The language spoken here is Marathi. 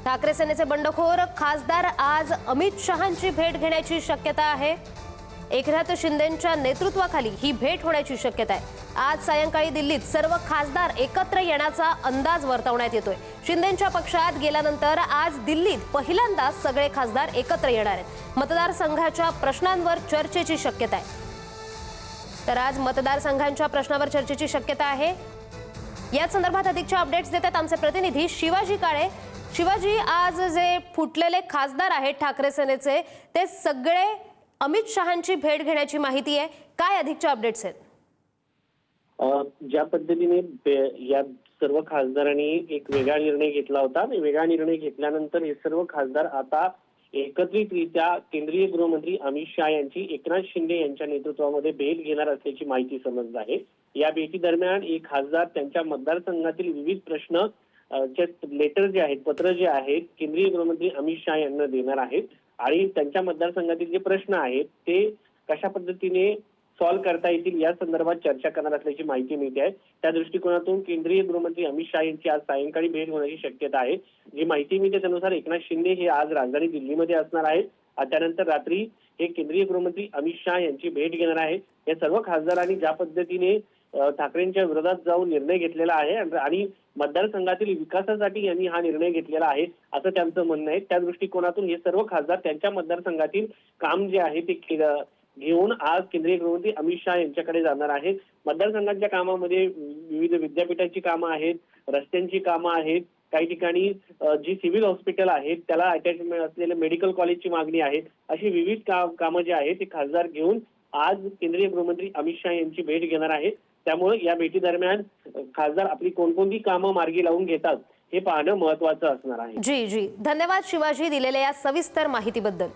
ठाकरे सेनेचे बंडखोर खासदार आज अमित शहांची भेट घेण्याची शक्यता आहे। एकनाथ शिंदेंच्या नेतृत्वाखाली ही भेट होण्याची शक्यता आहे। आज सायंकाळी दिल्लीत सर्व खासदार एकत्र येण्याचा अंदाज वर्तवण्यात येतोय। शिंदेंच्या पक्षात गेल्यानंतर आज दिल्लीत पहिल्यांदा सगळे खासदार एकत्र येणार आहेत। मतदारसंघाच्या प्रश्नांवर चर्चेची शक्यता आहे। तर आज मतदारसंघांच्या प्रश्नावर चर्चेची शक्यता आहे। या संदर्भात अधिकच्या अपडेट्स देतात आमचे प्रतिनिधी शिवाजी काळे। शिवाजी, आज जे फुटलेले खासदार आहेत ठाकरे सेनेचे ते सगळे अमित शहांची भेट घेण्याची माहिती आहे, काय अधिकच्या अपडेट्स आहेत? ज्या पद्धतीने या सर्व खासदारांनी एक वेगळा निर्णय घेतला होता, वेगळा निर्णय घेतल्यानंतर हे सर्व खासदार आता एकत्रितरित्या केंद्रीय गृहमंत्री अमित शहा यांची एकनाथ शिंदे यांच्या नेतृत्वामध्ये भेट घेणार असल्याची माहिती समजत आहे। या भेटी दरम्यान एक खासदार त्यांच्या मतदारसंघातील विविध प्रश्न लेटर जे आहेत, पत्र जे आहेत, केंद्रीय गृहमंत्री अमित शहा यांना देणार आहेत आणि त्यांच्या मतदारसंघातील जे प्रश्न आहेत ते कशा पद्धतीने सॉल्व्ह करता येतील या संदर्भात चर्चा करणार असल्याची माहिती मिळते आहे। त्या दृष्टिकोनातून केंद्रीय गृहमंत्री अमित शहा यांची आज सायंकाळी भेट होण्याची शक्यता आहे। जी माहिती मिळते त्यानुसार एकनाथ शिंदे हे आज राजधानी दिल्लीमध्ये असणार आहेत। त्यानंतर रात्री हे केंद्रीय गृहमंत्री अमित शहा यांची भेट घेणार आहे। या सर्व खासदारांनी ज्या पद्धतीने ठाकरेंच्या विरोधात जाऊन निर्णय घेतलेला आहे आणि मतदारसंघातील विकासासाठी यांनी हा निर्णय घेतलेला आहे असं त्यांचं म्हणणं आहे। त्या दृष्टिकोनातून हे सर्व खासदार त्यांच्या मतदारसंघातील काम जे आहे ते घेऊन आज केंद्रीय गृहमंत्री अमित शहा यांच्याकडे जाणार आहेत। मतदारसंघाच्या कामामध्ये विविध विद्यापीठांची कामं आहेत, रस्त्यांची कामं आहेत, काही ठिकाणी जी सिव्हिल हॉस्पिटल आहेत त्याला अटॅचमेंट असलेले मेडिकल कॉलेजची मागणी आहे। अशी विविध कामं जे आहेत ते खासदार घेऊन आज केंद्रीय गृहमंत्री अमित शहा यांची भेट घेणार आहेत। त्यामुळे या भेटी दरम्यान खासदार आपली कोणकोणती कामं मार्गी लावून घेतात हे पाहणं महत्त्वाचं असणार आहे। जी धन्यवाद शिवाजी दिलेल्या या सविस्तर माहितीबद्दल।